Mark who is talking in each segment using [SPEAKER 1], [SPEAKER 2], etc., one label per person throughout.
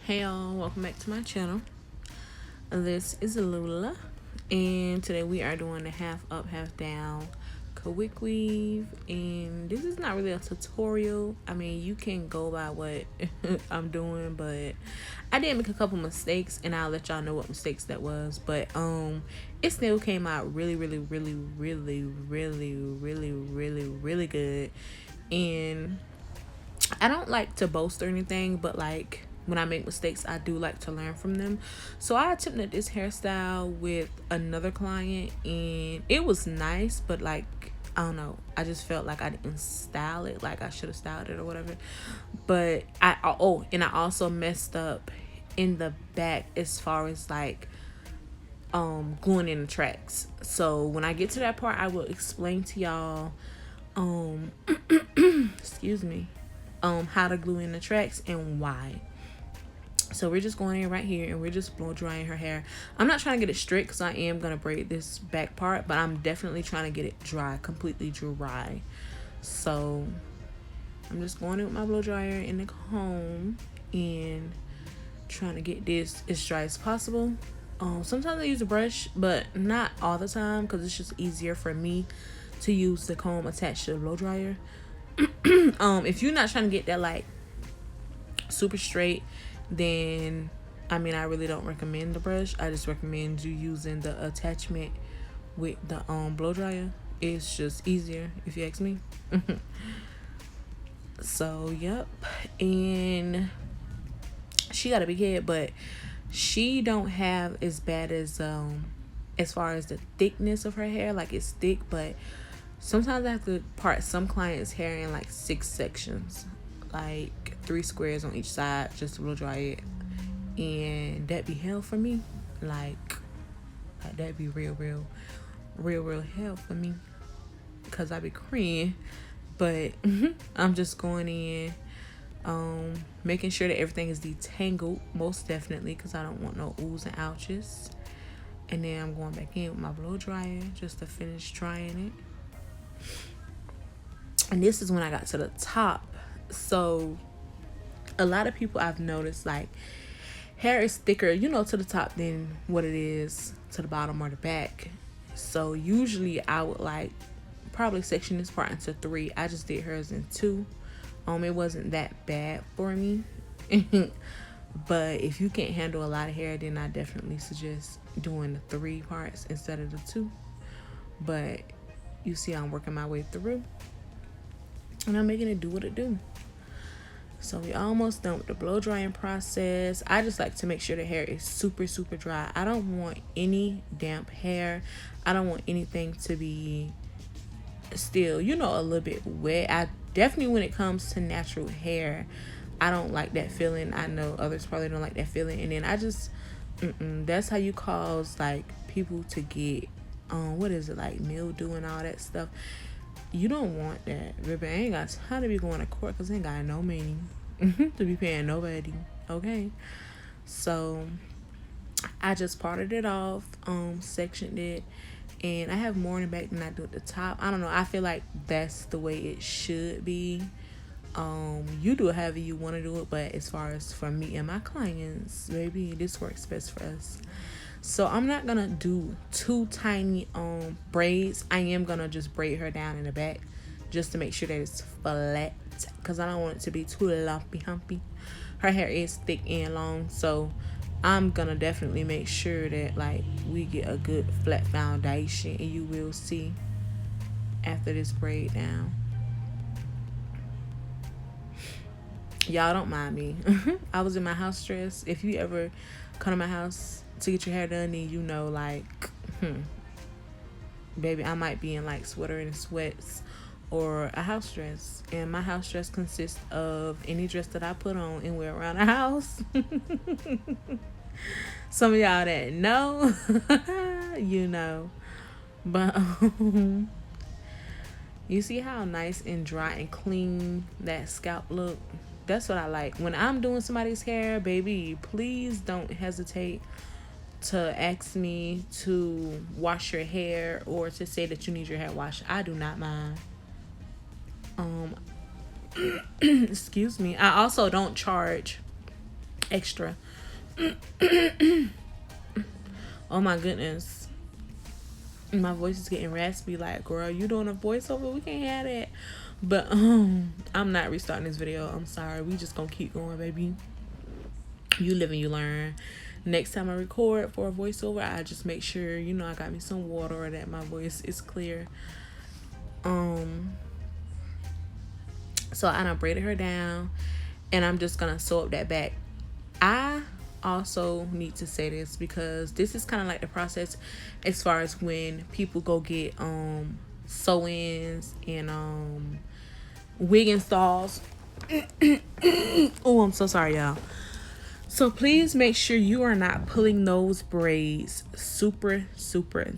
[SPEAKER 1] Hey y'all, welcome back to my channel. This is Lula, and today we are doing the half up, half down quick weave. And this is not really a tutorial. I mean, you can go by what I'm doing, but I did make a couple mistakes, and I'll let y'all know what mistakes that was. But it still came out really good. And I don't like to boast or anything, but like when I make mistakes, I do like to learn from them. So I attempted this hairstyle with another client, and it was nice, but like I don't know, I just felt like I didn't style it like I should have styled it or whatever. But I also messed up in the back as far as like gluing in the tracks. So when I get to that part, I will explain to y'all excuse me, how to glue in the tracks and why. So we're just going in right here and we're just blow drying her hair. I'm not trying to get it straight because I am going to braid this back part, but I'm definitely trying to get it dry, completely dry. So I'm just going in with my blow dryer and the comb and trying to get this as dry as possible. Sometimes I use a brush, but not all the time because it's just easier for me to use the comb attached to the blow dryer. If you're not trying to get that like super straight, then I mean I really don't recommend the brush. I just recommend you using the attachment with the blow dryer. It's just easier if you ask me. So yep. And she got a big head, but she don't have as bad as far as the thickness of her hair. Like it's thick, but sometimes I have to part some clients' hair in like 6 sections, like 3 squares on each side, just to blow dry it, and that be hell for me. Like that be real hell for me, cause I be crying. But I'm just going in, making sure that everything is detangled, most definitely, cause I don't want no oohs and ouches. And then I'm going back in with my blow dryer just to finish drying it. And this is when I got to the top. So a lot of people I've noticed, like, hair is thicker, to the top than what it is to the bottom or the back. So usually I would like probably section this part into 3. I just did hers in 2. It wasn't that bad for me. But if you can't handle a lot of hair, then I definitely suggest doing the 3 parts instead of the 2. But you see I'm working my way through, and I'm making it do what it do. So we almost done with the blow drying process. I just like to make sure the hair is super dry. I don't want any damp hair. I don't want anything to be still, a little bit wet. I definitely, when it comes to natural hair, I don't like that feeling. I know others probably don't like that feeling. And then I just, that's how you cause like people to get, what is it, like mildew and all that stuff. You don't want that, baby. I ain't got time to be going to court because I ain't got no money to be paying nobody. Okay, so I just parted it off, sectioned it, and I have more in the back than I do at the top. I don't know. I feel like that's the way it should be. You do it however you want to do it, but as far as for me and my clients, baby, this works best for us. So I'm not gonna do too tiny braids. I am gonna just braid her down in the back just to make sure that it's flat, because I don't want it to be too lumpy humpy. Her hair is thick and long, so I'm gonna definitely make sure that like we get a good flat foundation, and you will see after this braid down. Y'all don't mind me. I was in my house dress. If you ever come to my house to get your hair done, then like baby, I might be in like sweater and sweats or a house dress. And my house dress consists of any dress that I put on and wear around the house. Some of y'all that know but you see how nice and dry and clean that scalp look? That's what I like. When I'm doing somebody's hair, baby, please don't hesitate to ask me to wash your hair or to say that you need your hair washed. I do not mind. Excuse me. I also don't charge extra. Oh my goodness, my voice is getting raspy. Like, girl, you doing a voiceover? We can't have that. But I'm not restarting this video. I'm sorry. We just gonna keep going, baby. You live and you learn. Next time I record for a voiceover, I just make sure, you know, I got me some water or that my voice is clear. So I done braided her down, and I'm just gonna sew up that back. I also need to say this because this is kind of like the process as far as when people go get sew-ins and wig installs. Oh, I'm so sorry, y'all. So please make sure you are not pulling those braids super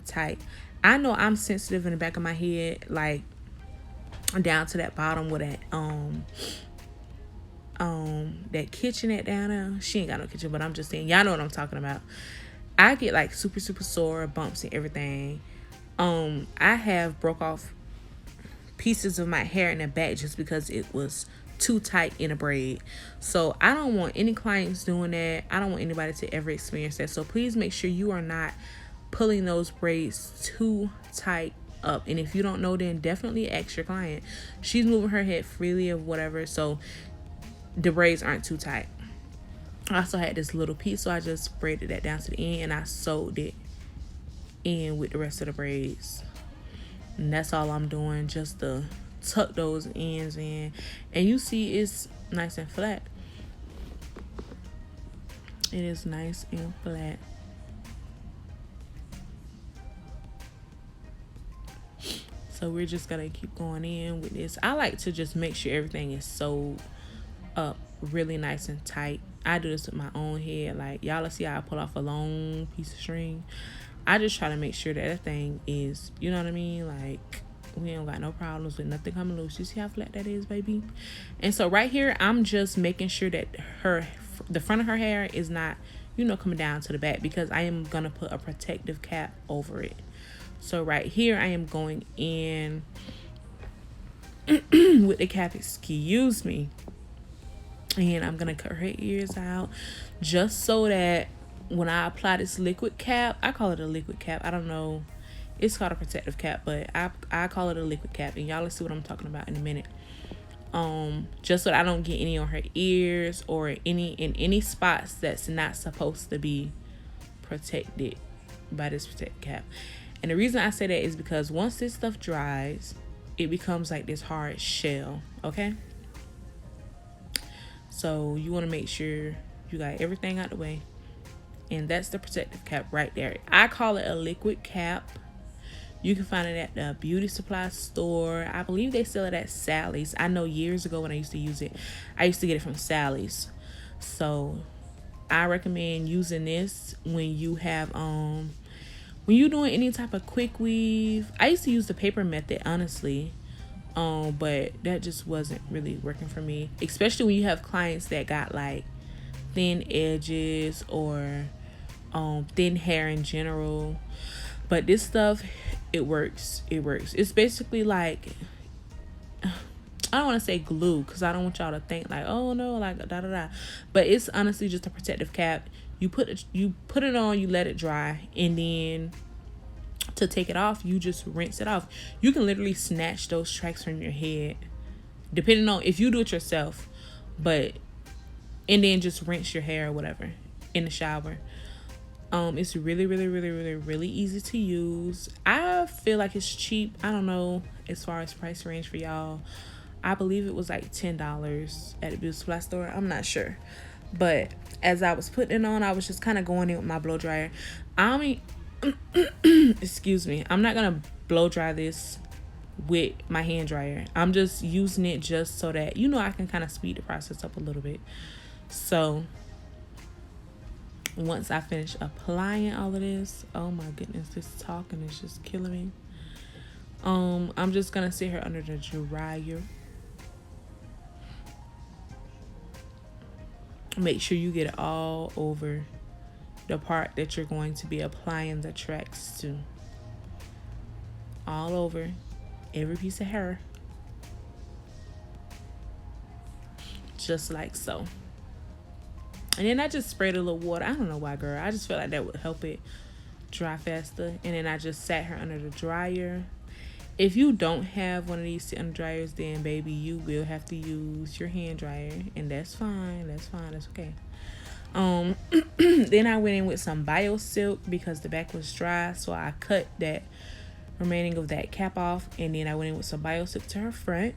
[SPEAKER 1] tight. I know I'm sensitive in the back of my head, like down to that bottom with that kitchenette down there. She ain't got no kitchen, but I'm just saying, y'all know what I'm talking about. I get like super sore, bumps and everything. I have broke off pieces of my hair in the back just because it was too tight in a braid. So I don't want any clients doing that. I don't want anybody to ever experience that. So please make sure you are not pulling those braids too tight up. And if you don't know, then definitely ask your client. She's moving her head freely or whatever, so the braids aren't too tight. I also had this little piece, so I just braided that down to the end and I sewed it in with the rest of the braids. And that's all I'm doing, just to tuck those ends in. And you see it's nice and flat. It is nice and flat. So we're just gonna keep going in with this. I like to just make sure everything is sewed up really nice and tight. I do this with my own head. Like, y'all see how I pull off a long piece of string. I just try to make sure that thing is, you know what I mean, like, we don't got no problems with nothing coming loose. You see how flat that is, baby? And so right here, I'm just making sure that the front of her hair is not, you know, coming down to the back, because I am gonna put a protective cap over it. So right here, I am going in with the cap, excuse me, and I'm gonna cut her ears out just so that when I apply this liquid cap, I call it a liquid cap, I don't know, it's called a protective cap, but I call it a liquid cap, and y'all will see what I'm talking about in a minute. Just so that I don't get any on her ears or any spots that's not supposed to be protected by this protective cap. And the reason I say that is because once this stuff dries, it becomes like this hard shell, okay? So you want to make sure you got everything out the way. And that's the protective cap right there. I call it a liquid cap. You can find it at the beauty supply store. I believe they sell it at Sally's. I know years ago when I used to use it, I used to get it from Sally's. So I recommend using this when you have when you're doing any type of quick weave. I used to use the paper method, honestly, but that just wasn't really working for me, especially when you have clients that got like thin edges or thin hair in general. But this stuff, it works. It's basically like, I don't want to say glue, because I don't want y'all to think like, oh no, like da da da, but it's honestly just a protective cap. You put it on, you let it dry, and then to take it off, you just rinse it off. You can literally snatch those tracks from your head, depending on if you do it yourself, and then just rinse your hair or whatever in the shower. It's really easy to use. I feel like it's cheap. I don't know as far as price range for y'all. I believe it was like $10 at the beauty supply store. I'm not sure. But as I was putting it on, I was just kind of going in with my blow dryer. I mean, excuse me. I'm not going to blow dry this with my hand dryer. I'm just using it just so that, you know, I can kind of speed the process up a little bit. So once I finish applying all of this, oh my goodness, this talking is just killing me. I'm just going to sit her under the dryer. Make sure you get it all over the part that you're going to be applying the tracks to. All over every piece of hair. Just like so. And then I just sprayed a little water. I don't know why, girl. I just felt like that would help it dry faster. And then I just sat her under the dryer. If you don't have one of these sit-under dryers, then baby, you will have to use your hand dryer, and that's fine. That's fine. That's okay. Then I went in with some bio silk because the back was dry, so I cut that remaining of that cap off, and then I went in with some bio silk to her front.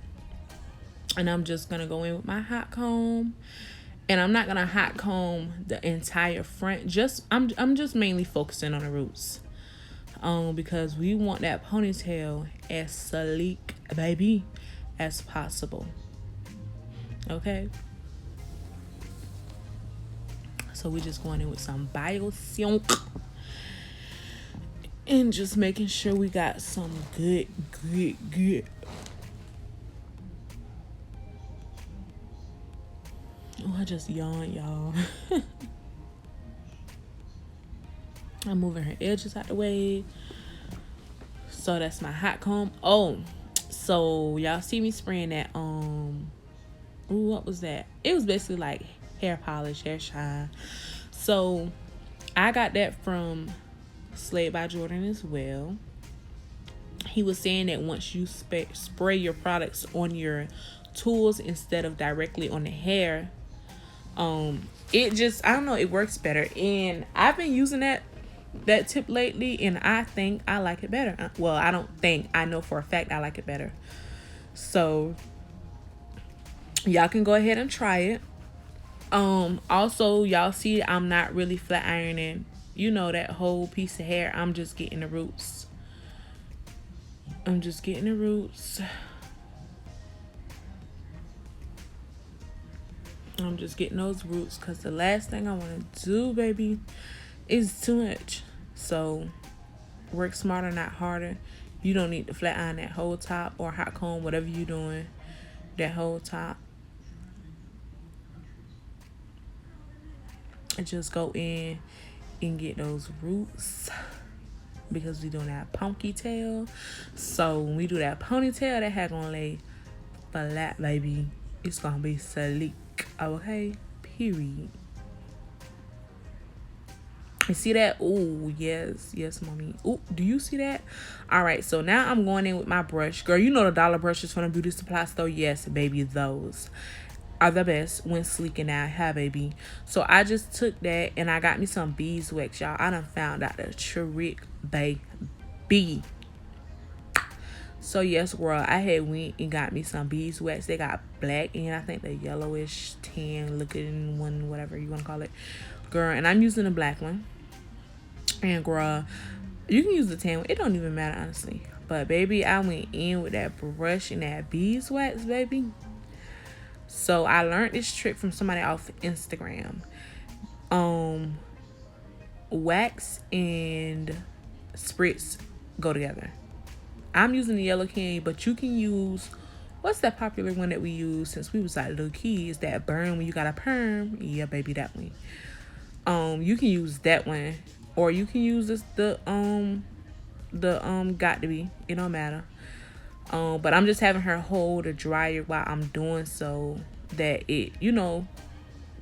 [SPEAKER 1] And I'm just gonna go in with my hot comb, and I'm not gonna hot comb the entire front. I'm just mainly focusing on the roots. Because we want that ponytail as sleek, baby, as possible. Okay. So we just going in with some bio silk and just making sure we got some good. Oh, I just yawned, y'all. I'm moving her edges out the way. So that's my hot comb. Oh, so y'all see me spraying that what was that? It was basically like hair polish, hair shine. So I got that from Slade by Jordan as well. He was saying that once you spray your products on your tools instead of directly on the hair, it just, I don't know, it works better. And I've been using that tip lately, and I think I like it better. Well, I don't think, I know for a fact I like it better. So y'all can go ahead and try it. Also, y'all see I'm not really flat ironing, you know, that whole piece of hair. I'm just getting the roots. I'm just getting the roots because the last thing I want to do, baby, is too much. So work smarter, not harder. You don't need to flat iron that whole top or hot comb, whatever you're doing, that whole top. And just go in and get those roots, because we doing that ponytail. So when we do that ponytail, that hair gonna lay flat, baby. It's gonna be sleek, okay? Period. You see that? Oh, yes, mommy. Oh, do you see that? All right, so now I'm going in with my brush. Girl, you know the dollar brushes from the beauty supply store. Yes, baby, those are the best when sleeking out hair, baby. So I just took that and I got me some beeswax, y'all. I done found out the trick, baby. So yes, girl, I had went and got me some beeswax. They got black and I think the yellowish tan looking one, whatever you want to call it, girl. And I'm using the black one. And girl, you can use the tan one. It don't even matter, honestly. But baby, I went in with that brush and that beeswax, baby. So I learned this trick from somebody off Instagram. Wax and spritz go together. I'm using the yellow candy, but you can use, what's that popular one that we use since we was like little kids, that burn when you got a perm? Yeah, baby, that one. You can use that one, or you can use this the got to be. It don't matter. But I'm just having her hold the dryer while I'm doing so that it, you know,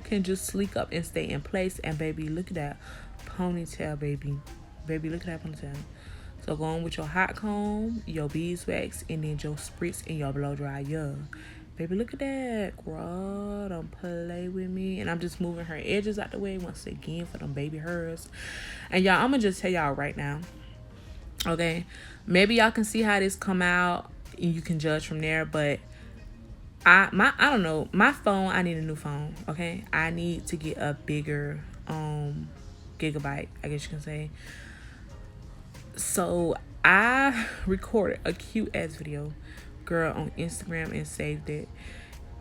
[SPEAKER 1] can just sleek up and stay in place. And baby, look at that ponytail, baby. Baby, look at that ponytail. So go on with your hot comb, your beeswax, and then your spritz and your blow dryer. Baby, look at that. Girl, don't play with me. And I'm just moving her edges out the way once again for them baby hairs. And y'all, I'm going to just tell y'all right now. Okay? Maybe y'all can see how this come out and you can judge from there. But I don't know. My phone, I need a new phone. Okay? I need to get a bigger gigabyte, I guess you can say. So I recorded a cute ass video, girl, on Instagram and saved it,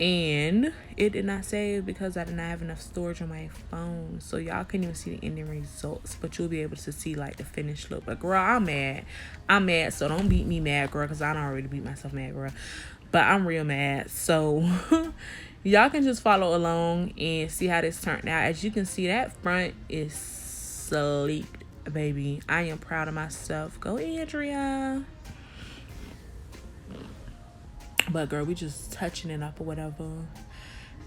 [SPEAKER 1] and it did not save because I did not have enough storage on my phone. So y'all can't even see the ending results, but you'll be able to see like the finished look. But girl, I'm mad, so don't beat me mad, girl, because I don't already beat myself mad, girl, but I'm real mad. So y'all can just follow along and see how this turned out. As you can see, that front is sleek, baby. I am proud of myself. Go Andrea. But girl, we just touching it up or whatever.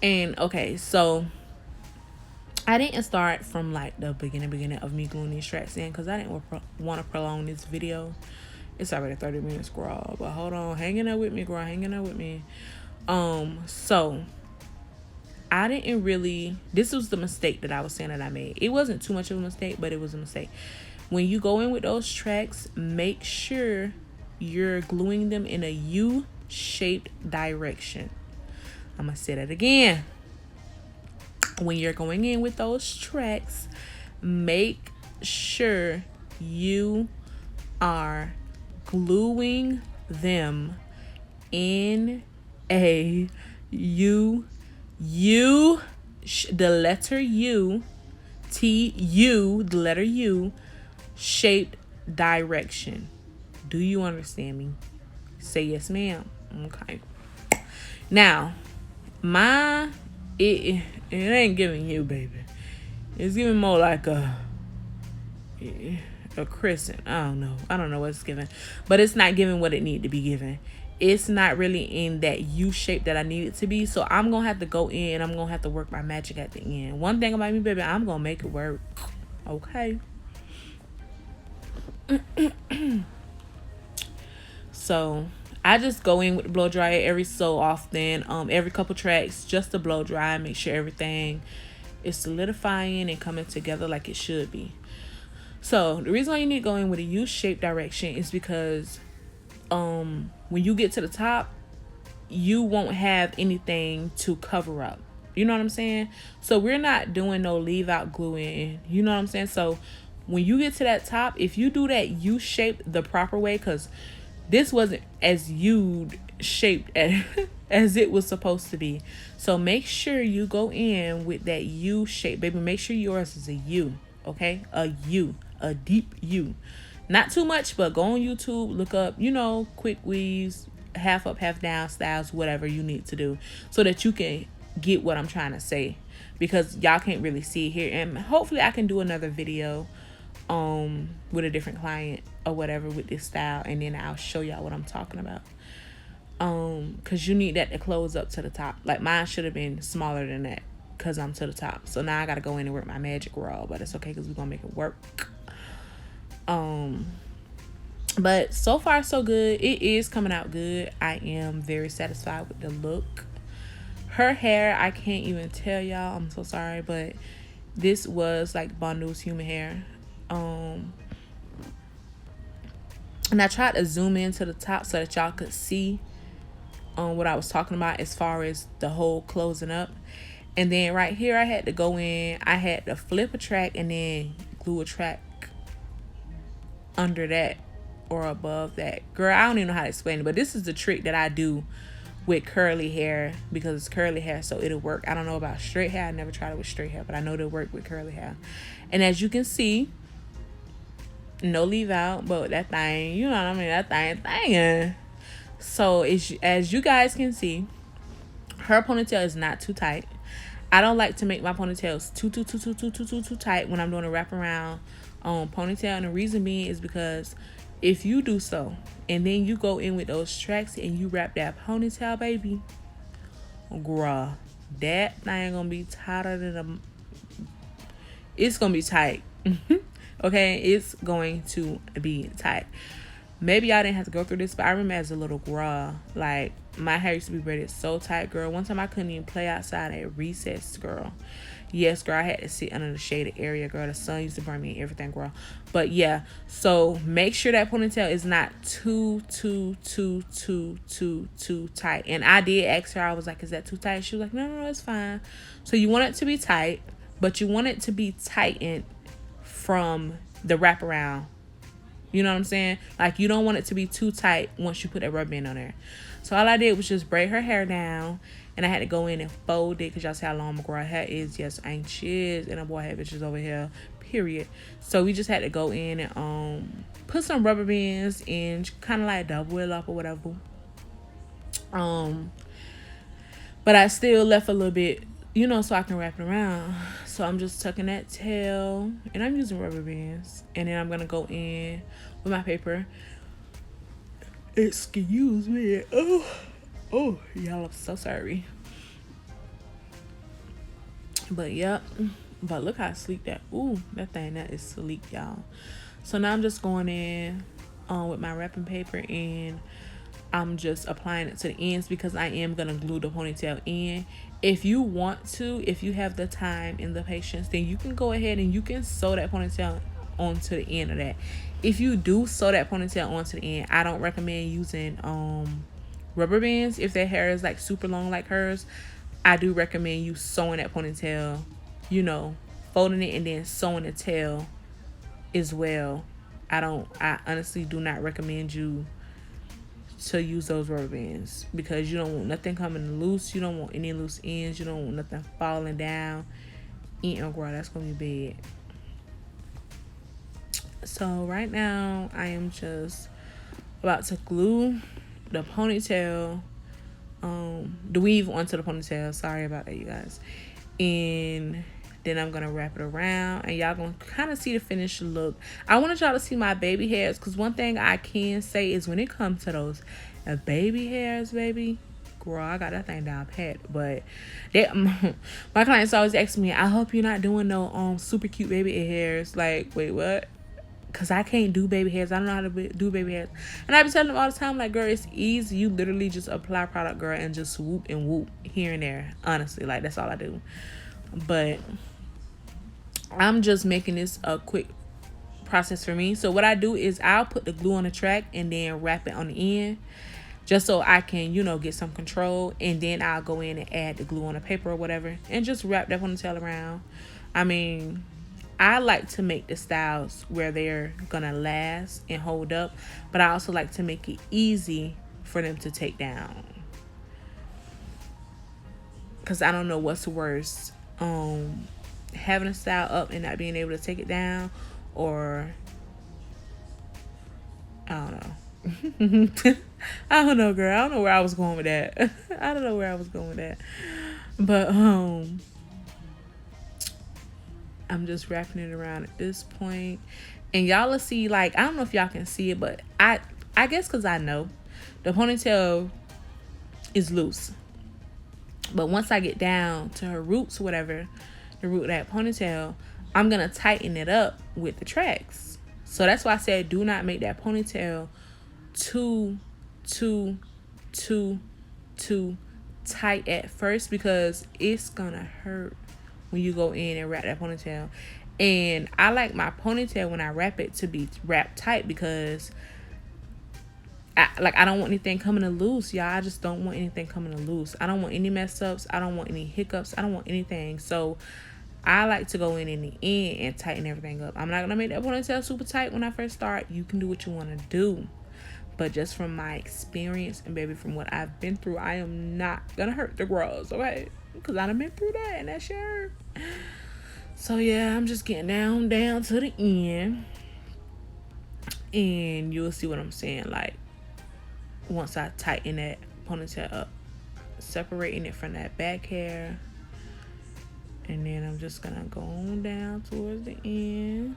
[SPEAKER 1] And okay, so I didn't start from like the beginning of me gluing these tracks in because I didn't want to prolong this video. It's already 30 minutes, girl. But hold on, hanging out with me, girl, hanging out with me. So I didn't really, this was the mistake that I was saying that I made. It wasn't too much of a mistake, but it was a mistake. When you go in with those tracks, make sure you're gluing them in a U-shaped direction. I'm gonna say that again. When you're going in with those tracks, make sure you are gluing them in a the letter U, T-U, the letter U, shaped direction. Do you understand me? Say yes, ma'am. Okay. Now, it ain't giving you, baby. It's giving more like a crescent. I don't know what it's giving, but it's not giving what it need to be given. It's not really in that U shape that I need it to be. So I'm gonna have to go in. I'm gonna have to work my magic at the end. One thing about me, baby, I'm gonna make it work. Okay. So I just go in with the blow dryer every so often, every couple tracks, just to blow dry, make sure everything is solidifying and coming together like it should be. So the reason why you need to go in with a U-shaped direction is because when you get to the top, you won't have anything to cover up. You know what I'm saying? So we're not doing no leave out gluing. You know what I'm saying? So when you get to that top, if you do that U-shape the proper way, because this wasn't as U-shaped as it was supposed to be. So make sure you go in with that U shape, baby. Make sure yours is a U, okay? A U, a deep U. Not too much, but go on YouTube, look up, quick weaves, half up, half down styles, whatever you need to do so that you can get what I'm trying to say, because y'all can't really see it here. And hopefully I can do another video with a different client or whatever with this style, and then I'll show y'all what I'm talking about. Because you need that to close up to the top. Like mine should have been smaller than that because I'm to the top. So now I gotta go in and work my magic raw, but it's okay because we're gonna make it work. But so far so good. It is coming out good. I am very satisfied with the look. Her hair, I can't even tell y'all, I'm so sorry, but this was like Bondul's human hair. And I tried to zoom in to the top so that y'all could see what I was talking about as far as the whole closing up. And then right here, I had to go in, I had to flip a track and then glue a track under that or above that. Girl, I don't even know how to explain it, but this is the trick that I do with curly hair because it's curly hair, so it'll work. I don't know about straight hair. I never tried it with straight hair, but I know it'll work with curly hair. And as you can see, no leave out, but that thing, you know what I mean, that thing. So as you guys can see, her ponytail is not too tight. I don't like to make my ponytails too tight when I'm doing a wraparound ponytail, and the reason being is because if you do so and then you go in with those tracks and you wrap that ponytail, baby, girl, that thing gonna be tighter than it's gonna be tight. Okay, it's going to be tight. Maybe I didn't have to go through this, but I remember as a little girl, like my hair used to be braided so tight, girl. One time I couldn't even play outside at recess, girl. Yes, girl, I had to sit under the shaded area, girl. The sun used to burn me and everything, girl. But yeah, so make sure that ponytail is not too tight. And I did ask her, I was like, is that too tight? She was like, no, it's fine. So you want it to be tight, but you want it to be tightened from the wraparound. You know what I'm saying? Like, you don't want it to be too tight once you put that rubber band on there. So all I did was just braid her hair down, and I had to go in and fold it because y'all see how long my girl hair is. Yes, ain't shit. And a boy had bitches over here, period. So we just had to go in and put some rubber bands and kind of like double it up or whatever. But I still left a little bit, so I can wrap it around. So I'm just tucking that tail, and I'm using rubber bands. And then I'm going to go in with my paper. Excuse me. Oh, y'all, I'm so sorry. But, yep. But look how sleek that. Ooh, that is sleek, y'all. So now I'm just going in with my wrapping paper, and I'm just applying it to the ends because I am going to glue the ponytail in. If you want to, if you have the time and the patience, then you can go ahead and you can sew that ponytail onto the end of that. If you do sew that ponytail onto the end, I don't recommend using rubber bands if their hair is like super long like hers. I do recommend you sewing that ponytail, you know, folding it and then sewing the tail as well. I honestly do not recommend you to use those rubber bands because you don't want nothing coming loose. You don't want any loose ends. You don't want nothing falling down. Girl, that's gonna be bad. So right now I am just about to glue the ponytail, the weave onto the ponytail. Sorry about that, you guys. And then I'm gonna wrap it around, and y'all gonna kind of see the finished look. I wanted y'all to see my baby hairs, because one thing I can say is when it comes to those baby hairs, baby, girl, I got that thing down pat. But they, my clients always ask me, I hope you're not doing no super cute baby hairs. Like, wait, what? Because I can't do baby hairs. I don't know how to do baby hairs. And I be telling them all the time, like, girl, it's easy. You literally just apply product, girl, and just whoop and whoop here and there. Honestly, like, that's all I do. But I'm just making this a quick process for me. So what I do is I'll put the glue on the track and then wrap it on the end, just so I can, you know, get some control. And then I'll go in and add the glue on the paper or whatever and just wrap that ponytail around. I mean, I like to make the styles where they're gonna last and hold up, but I also like to make it easy for them to take down, because I don't know what's worse, having a style up and not being able to take it down, or I don't know. I don't know, girl. I don't know where I was going with that. I don't know where I was going with that. But I'm just wrapping it around at this point. And y'all will see, like, I don't know if y'all can see it, but I guess because I know the ponytail is loose. But once I get down to her roots or whatever, the root of that ponytail, I'm going to tighten it up with the tracks. So that's why I said do not make that ponytail too tight at first, because it's going to hurt when you go in and wrap that ponytail. And I like my ponytail when I wrap it to be wrapped tight, because I don't want anything coming to loose, y'all. I just don't want anything coming to loose. I don't want any mess ups. I don't want any hiccups. I don't want anything. So I like to go in the end and tighten everything up. I'm not going to make that ponytail super tight when I first start. You can do what you want to do. But just from my experience and baby, from what I've been through, I am not going to hurt the girls, okay? Because I done been through that, and that sure. So yeah, I'm just getting down to the end. And you'll see what I'm saying. Like, once I tighten that ponytail up, separating it from that back hair. And then I'm just going to go on down towards the end.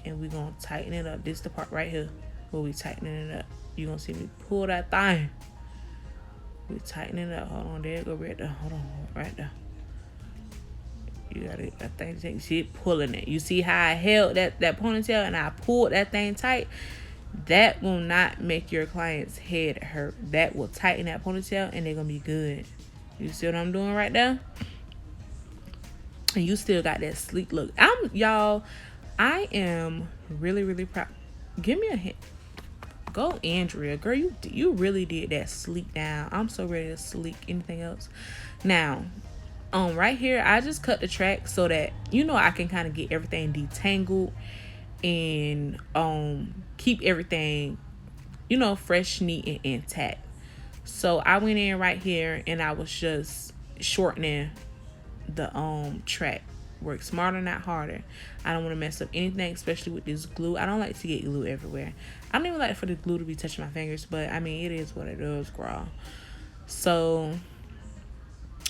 [SPEAKER 1] And we're going to tighten it up. This is the part right here where we tightening it up. You're going to see me pull that thing. We tighten it up. Hold on, there it go right there. Hold on, right there. You got it. That thing takes shit pulling it. You see how I held that ponytail and I pulled that thing tight? That will not make your client's head hurt. That will tighten that ponytail and they're going to be good. You see what I'm doing right there? And you still got that sleek look. Y'all, I am really, really proud. Give me a hint. Go, Andrea. Girl, you really did that sleek down. I'm so ready to sleek anything else. Now, right here, I just cut the track so that, you know, I can kind of get everything detangled and keep everything, you know, fresh, neat, and intact. So I went in right here and I was just shortening the track. Work smarter, not harder. I don't want to mess up anything, especially with this glue. I don't like to get glue everywhere. I don't even like for the glue to be touching my fingers, but I mean, it is what it is, girl. So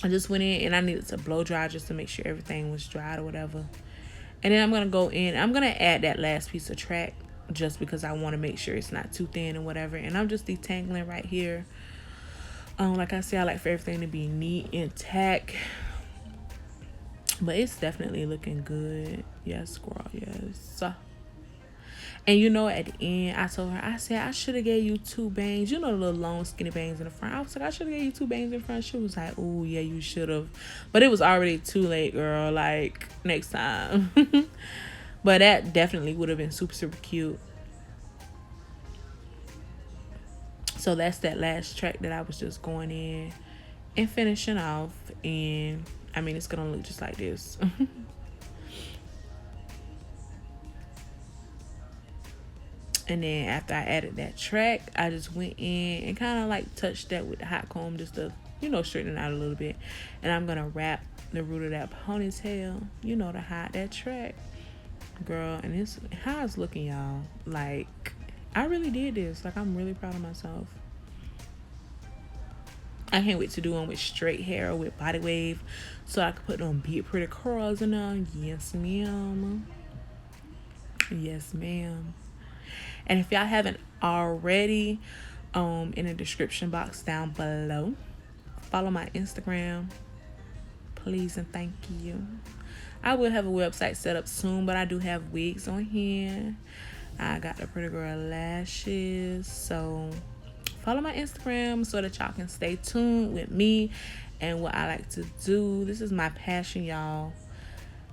[SPEAKER 1] I just went in and I needed to blow dry just to make sure everything was dried or whatever. And then I'm going to go in. I'm going to add that last piece of track just because I want to make sure it's not too thin and whatever. And I'm just detangling right here. Like I said, I like for everything to be neat, intact. But it's definitely looking good. Yes, girl, yes. And you know, at the end, I told her, I said, I should have gave you 2 bangs. You know, the little long, skinny bangs in the front. I was like, I should have gave you 2 bangs in the front. She was like, oh, yeah, you should have. But it was already too late, girl. Like, next time. But that definitely would have been super, super cute. So that's that last track that I was just going in and finishing off. And, I mean, it's going to look just like this. And then after I added that track, I just went in and kind of like touched that with the hot comb just to, you know, straighten it out a little bit. And I'm going to wrap the root of that ponytail, you know, to hide that track. Girl, and it's how it's looking, y'all. Like, I really did this. Like, I'm really proud of myself. I can't wait to do one with straight hair or with body wave so I can put on big pretty curls in there. Yes, ma'am. Yes, ma'am. And if y'all haven't already, in the description box down below, follow my Instagram, please and thank you. I will have a website set up soon, but I do have wigs on here. I got the pretty girl lashes. So follow my Instagram so that y'all can stay tuned with me and what I like to do. This is my passion, y'all.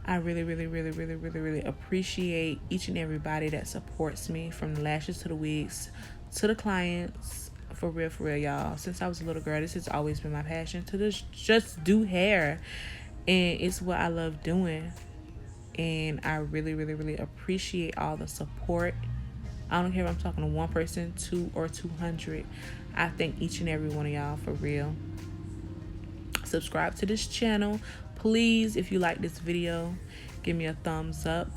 [SPEAKER 1] I really, really, really, really, really, really appreciate each and everybody that supports me, from the lashes to the wigs to the clients. For real, y'all. Since I was a little girl, this has always been my passion, to just do hair. And it's what I love doing. And I really, really, really appreciate all the support. I don't care if I'm talking to one person, 2 or 200. I thank each and every one of y'all, for real. Subscribe to this channel. Please, if you like this video, give me a thumbs up.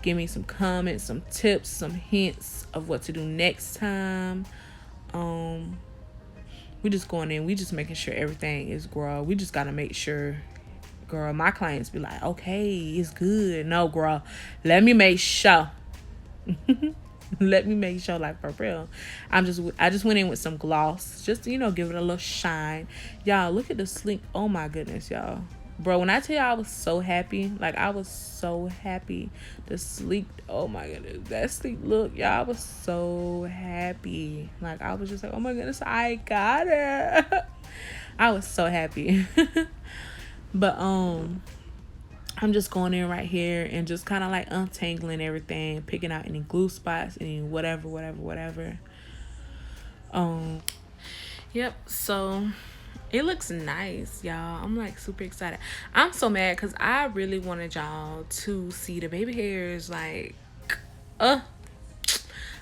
[SPEAKER 1] Give me some comments, some tips, some hints of what to do next time. We just going in. We just making sure everything is, girl. We just got to make sure, girl. My clients be like, okay, it's good. No, girl. Let me make sure. Let me make sure, like, for real. I just went in with some gloss. Just to, you know, give it a little shine. Y'all, look at the sleek. Oh, my goodness, y'all. Bro, when I tell you I was so happy, like, I was so happy. The sleek, oh my goodness, that sleek look, y'all, I was so happy. Like, I was just like, oh my goodness, I got it. I was so happy. But I'm just going in right here and just kind of like untangling everything, picking out any glue spots, any whatever. Yep, so it looks nice, y'all. I'm like super excited. I'm so mad because I really wanted y'all to see the baby hairs. Like, I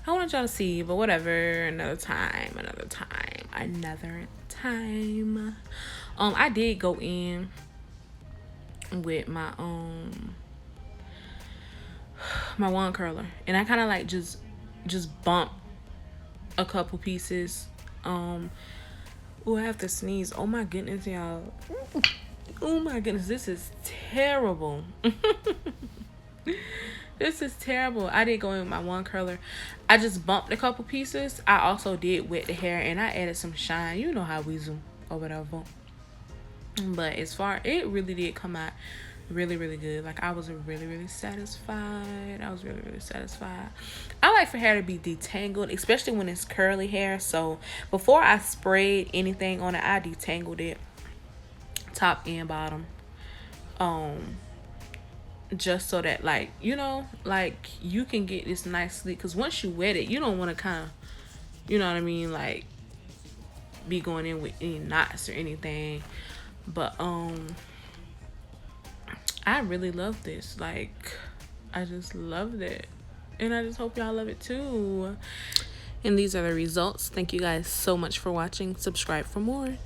[SPEAKER 1] wanted y'all to see, but whatever. Another time. I did go in with my my wand curler, and I kind of like just bump a couple pieces. Oh, I have to sneeze. Oh my goodness, y'all. Oh my goodness, this is terrible. This is terrible. I did go in with my wand curler. I just bumped a couple pieces. I also did wet the hair, and I added some shine. You know how we zoom or whatever. But as far, it really did come out really, really good. Like, I was really, really satisfied. I like for hair to be detangled, especially when it's curly hair. So before I sprayed anything on it, I detangled it top and bottom, just so that, like, you know, like, you can get this nice sleek. Because once you wet it, you don't want to kind of, you know what I mean, like, be going in with any knots or anything. But I really love this. Like, I just loved it, and I just hope y'all love it too. And these are the results. Thank you guys so much for watching. Subscribe for more.